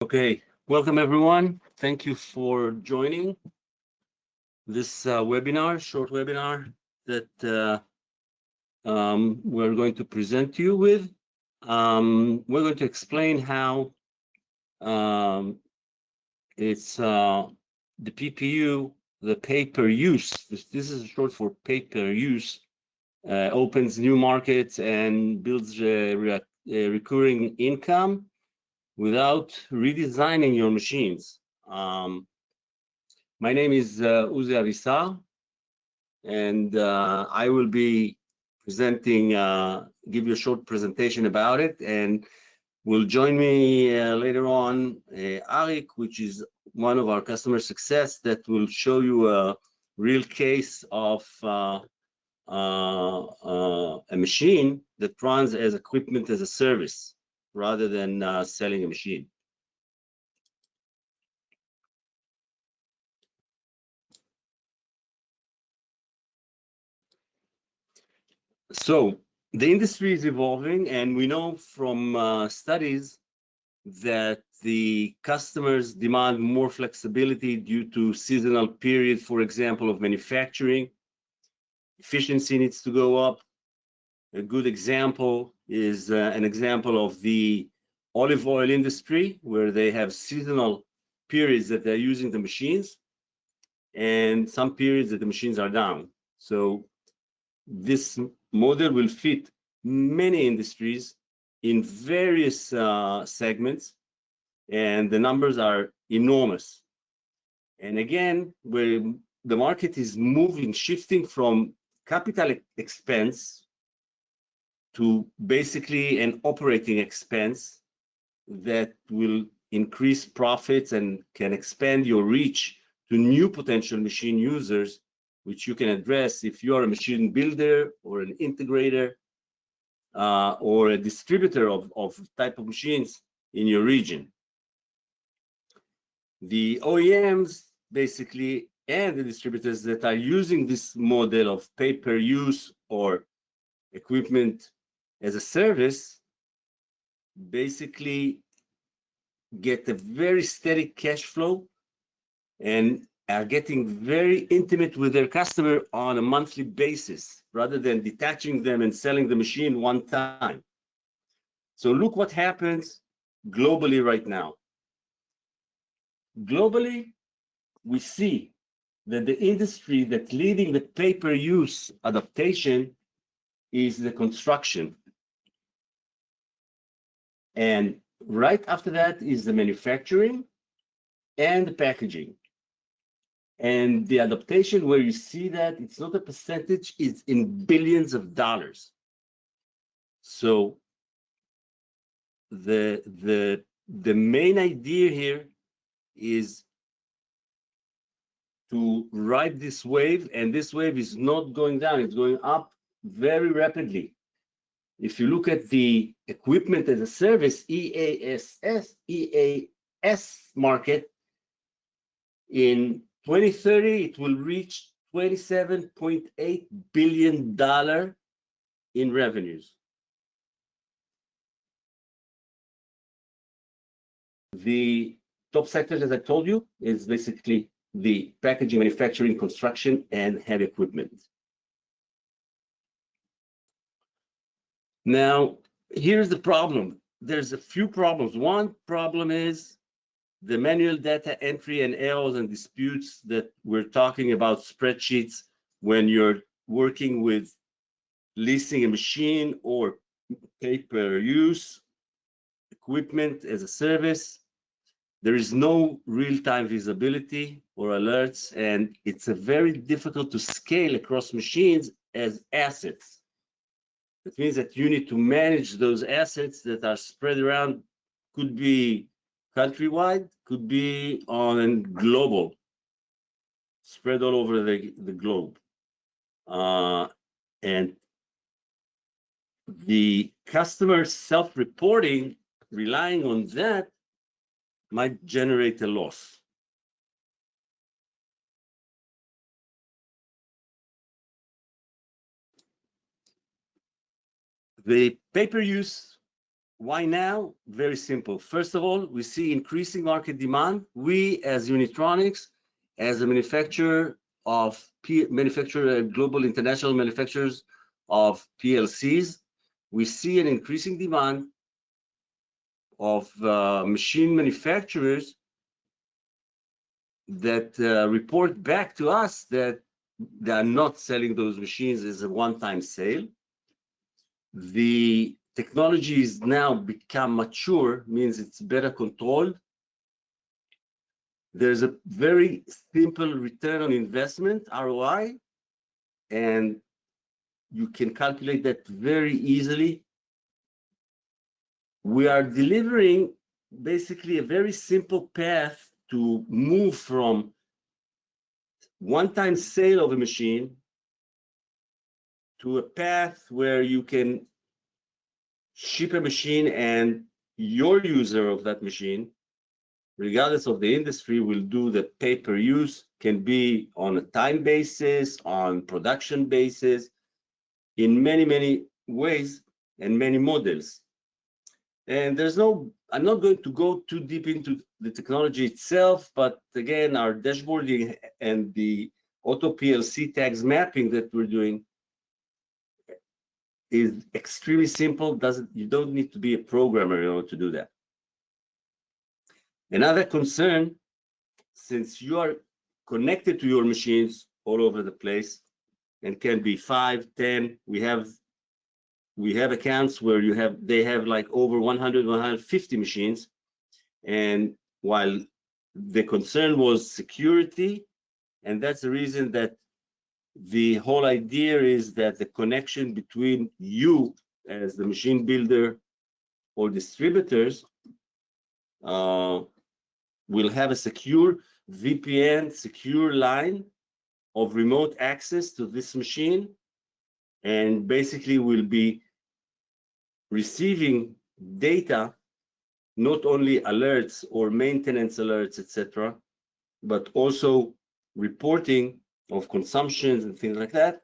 Okay, welcome everyone. Thank you for joining this webinar, short webinar that we're going to present you with. We're going to explain how it's the PPU, the pay-per-use. This is short for pay-per-use. Opens new markets and builds recurring income without redesigning your machines. My name is Uzi Arisa, and I will be presenting, give you a short presentation about it, and will join me later on Arik, which is one of our customer success that will show you a real case of a machine that runs as equipment as a service rather than selling a machine. So the industry is evolving, and we know from studies that the customers demand more flexibility due to seasonal period, for example, of manufacturing. Efficiency needs to go up. A good example is an example of the olive oil industry, where they have seasonal periods that they're using the machines and some periods that the machines are down. So this model will fit many industries in various segments, and the numbers are enormous. And again, where the market is moving, shifting from capital expense to basically an operating expense that will increase profits and can expand your reach to new potential machine users, which you can address if you are a machine builder or an integrator or a distributor of type of machines in your region. The OEMs basically and the distributors that are using this model of pay-per-use or equipment as a service basically get a very steady cash flow and are getting very intimate with their customer on a monthly basis rather than detaching them and selling the machine one time. So look what happens globally right now. Globally, we see that the industry that's leading the pay-per-use adaptation is the construction. And right after that is the manufacturing and the packaging. And the adaptation, where you see that it's not a percentage, it's in billions of dollars. So the main idea here is to ride this wave, and this wave is not going down, it's going up very rapidly. If you look at the equipment as a service, EAS market, in 2030, it will reach $27.8 billion in revenues. The top sectors, as I told you, is basically the packaging, manufacturing, construction, and heavy equipment. Now, here's the problem. There's a few problems. One problem is the manual data entry and errors and disputes that we're talking about spreadsheets when you're working with leasing a machine or pay-per-use equipment as a service. There is no real-time visibility or alerts, and it's a very difficult to scale across machines as assets. That means that you need to manage those assets that are spread around, could be countrywide, could be on global, spread all over the globe. And the customer self-reporting, relying on that, might generate a loss. The pay-per-use why now? Very simple. First of all, we see increasing market demand. We, as Unitronics, as a manufacturer of global international manufacturers of PLCs, we see an increasing demand of machine manufacturers that report back to us that they are not selling those machines as a one-time sale. The technology is now become mature, means it's better controlled. There's a very simple return on investment, ROI, and you can calculate that very easily. We are delivering basically a very simple path to move from one-time sale of a machine to a path where you can ship a machine and your user of that machine, regardless of the industry, will do the pay-per-use, can be on a time basis, on production basis, in many, many ways and many models. And I'm not going to go too deep into the technology itself, but again, our dashboarding and the auto PLC tags mapping that we're doing is extremely simple. You don't need to be a programmer in order to do that. Another concern, since you are connected to your machines all over the place, and can be 5, 10, we have accounts where they have like over 100, 150 machines. And while the concern was security, and that's the reason that the whole idea is that the connection between you as the machine builder or distributors will have a secure VPN, secure line of remote access to this machine, and basically will be receiving data, not only alerts or maintenance alerts, etc., but also reporting of consumptions and things like that.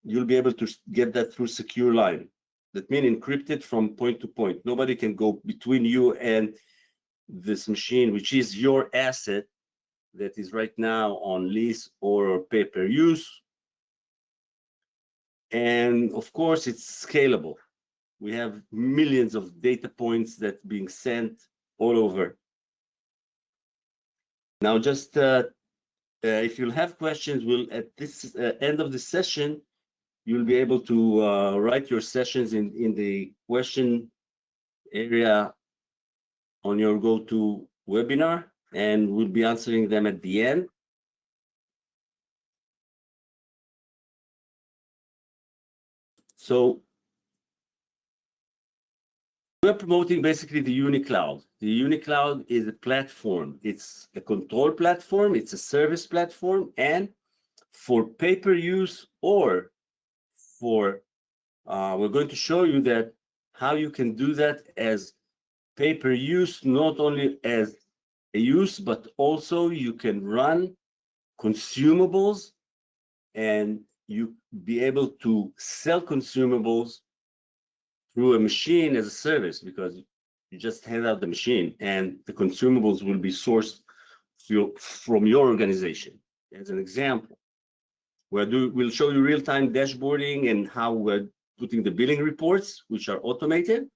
You'll be able to get that through secure line. That means encrypted from point to point. Nobody can go between you and this machine, which is your asset that is right now on lease or pay-per-use. And of course, it's scalable. We have millions of data points that being sent all over. Now, just if you'll have questions, at this end of the session, you'll be able to write your sessions in the question area on your go-to webinar, and we'll be answering them at the end. So we're promoting basically the UniCloud. The UniCloud is a platform. It's a control platform. It's a service platform. And for pay-per-use or for, we're going to show you that how you can do that as pay-per-use, not only as a use, but also you can run consumables and you be able to sell consumables through a machine as a service, because you just hand out the machine and the consumables will be sourced from your organization. As an example, we'll show you real-time dashboarding and how we're putting the billing reports, which are automated.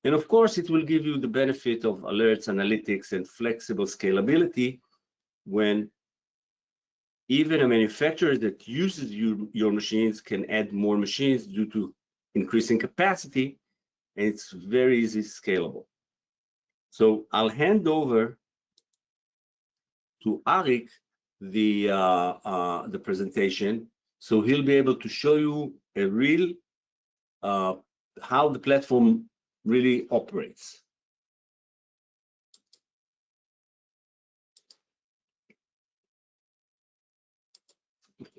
And of course, it will give you the benefit of alerts, analytics, and flexible scalability when even a manufacturer that uses your machines can add more machines due to increasing capacity, and it's very easy scalable. So I'll hand over to Arik the presentation, so he'll be able to show you a real how the platform really operates.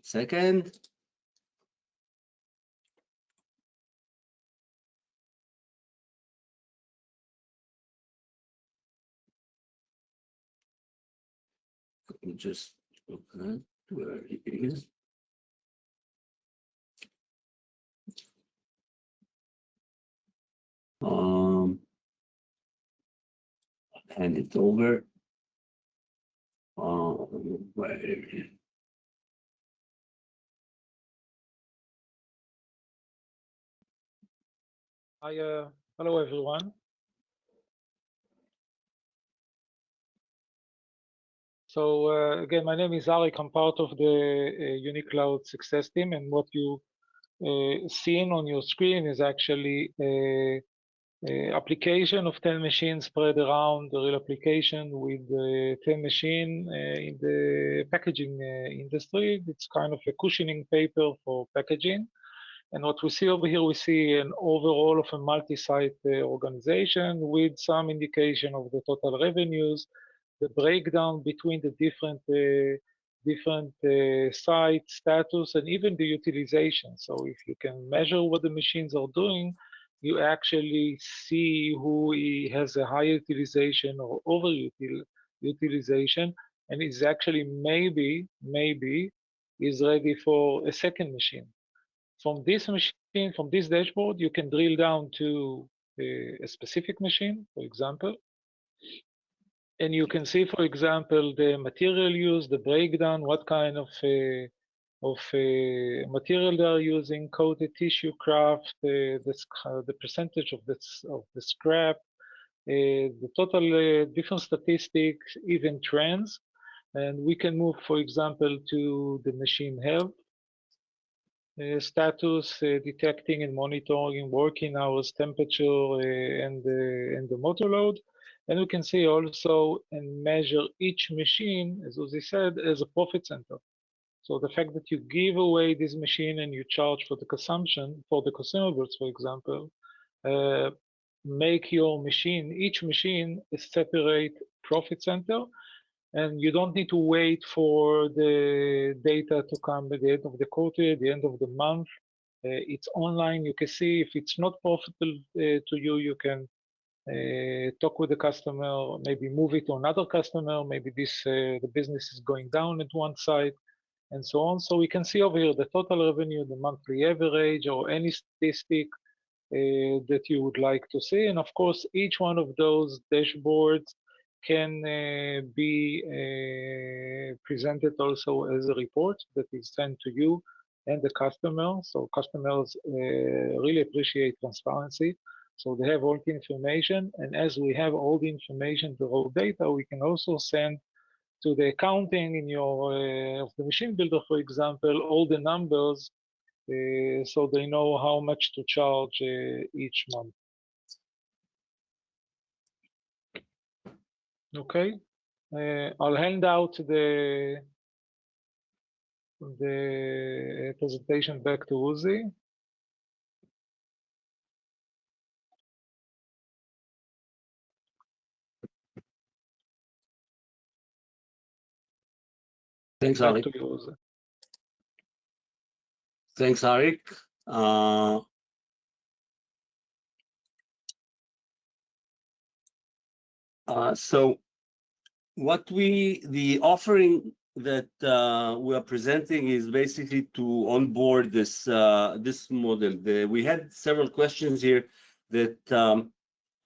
Second. Let me just open where it is. hand it over. Hi, hello everyone. So again, my name is Arik. I'm part of the UniCloud success team, and what you seen on your screen is actually a application of 10 machines spread around the real application with 10 machine in the packaging industry. It's kind of a cushioning paper for packaging. And what we see over here, we see an overall of a multi-site organization with some indication of the total revenues, the breakdown between the different site status, and even the utilization. So if you can measure what the machines are doing, you actually see who has a high utilization or over utilization, and is actually maybe is ready for a second machine. From this machine, from this dashboard, you can drill down to a specific machine, for example, and you can see, for example, the material used, the breakdown, what kind of material they are using, coated tissue, craft, the percentage of the scrap, the total different statistics, even trends. And we can move, for example, to the machine health status, detecting and monitoring working hours, temperature, and the motor load. And we can see also and measure each machine, as Uzi said, as a profit center. So the fact that you give away this machine and you charge for the consumption, for the consumables, for example, make your machine, each machine, a separate profit center, and you don't need to wait for the data to come at the end of the quarter, at the end of the month. It's online. You can see if it's not profitable to you, you can talk with the customer, maybe move it to another customer. Maybe the business is going down at one side, and so on. So we can see over here the total revenue, the monthly average, or any statistic that you would like to see. And of course, each one of those dashboards can be presented also as a report that is sent to you and the customer. So customers really appreciate transparency. So they have all the information, and as we have all the information, the raw data, we can also send to the accounting in your of the machine builder, for example, all the numbers, so they know how much to charge each month. Okay, I'll hand out the presentation back to Uzi. Thanks, Back Arik. to you, Uzi. Thanks, Arik. So the offering that we are presenting is basically to onboard this this model. We had several questions here that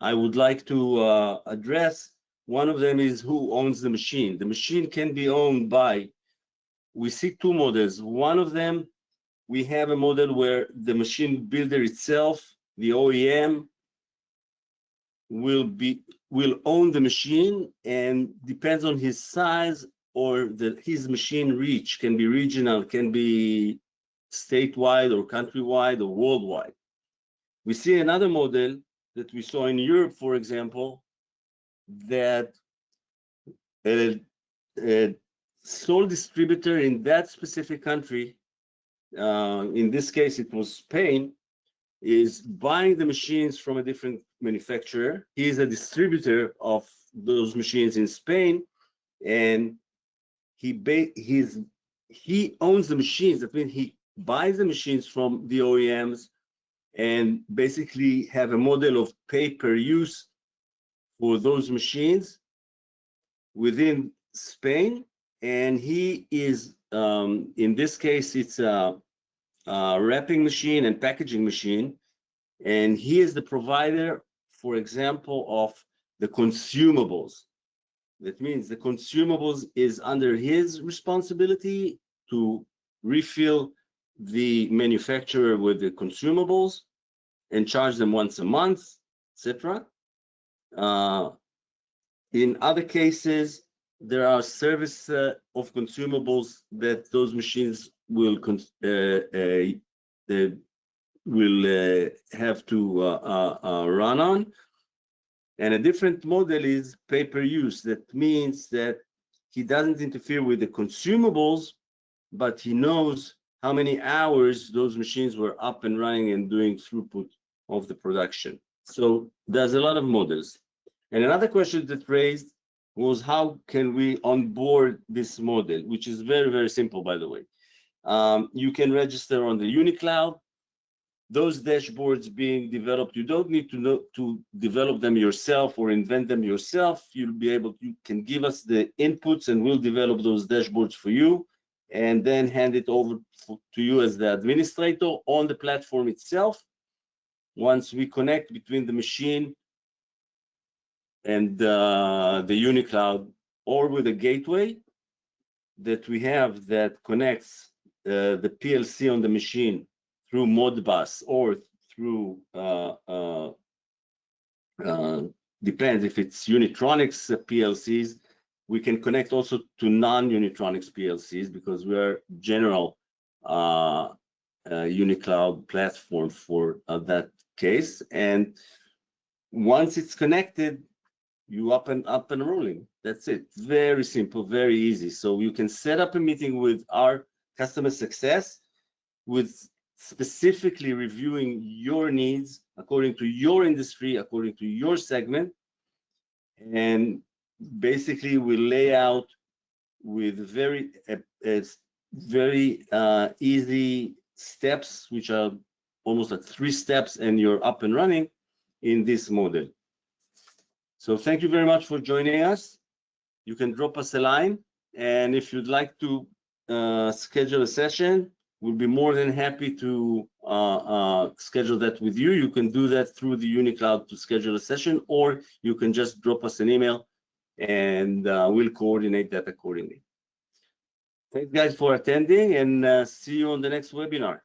I would like to address. One of them is who owns the machine. The machine can be owned by, we see two models. One of them, we have a model where the machine builder itself, the OEM, will own the machine, and depends on his size or his machine reach, can be regional, can be statewide or countrywide or worldwide. We see another model that we saw in Europe, for example, that a sole distributor in that specific country, in this case it was Spain, is buying the machines from a different manufacturer. He is a distributor of those machines in Spain, and he owns the machines. That means he buys the machines from the OEMs and basically have a model of pay per use for those machines within Spain. And he is, in this case, it's a wrapping machine and packaging machine, and he is the provider, for example, of the consumables. That means the consumables is under his responsibility to refill the manufacturer with the consumables and charge them once a month, etc. In other cases, there are service of consumables that those machines will have to run on. And a different model is pay-per-use. That means that he doesn't interfere with the consumables, but he knows how many hours those machines were up and running and doing throughput of the production. So there's a lot of models. And another question that raised was, how can we onboard this model, which is very, very simple, by the way. You can register on the UniCloud. Those dashboards being developed, you don't need to develop them yourself or invent them yourself. You'll be able, you can give us the inputs and we'll develop those dashboards for you and then hand it over to you as the administrator on the platform itself. Once we connect between the machine and the UniCloud, or with a gateway that we have that connects the PLC on the machine through Modbus or through, depends if it's Unitronics PLCs, we can connect also to non-Unitronics PLCs because we are general UniCloud platform for that case. And once it's connected, you up and rolling. That's it. Very simple, very easy. So you can set up a meeting with our customer success with specifically reviewing your needs according to your industry, according to your segment. And basically we lay out with very easy steps, which are almost like 3 steps, and you're up and running in this model. So thank you very much for joining us. You can drop us a line, and if you'd like to schedule a session, we'll be more than happy to schedule that with you. You can do that through the UniCloud to schedule a session, or you can just drop us an email and we'll coordinate that accordingly. Thanks guys for attending, and see you on the next webinar.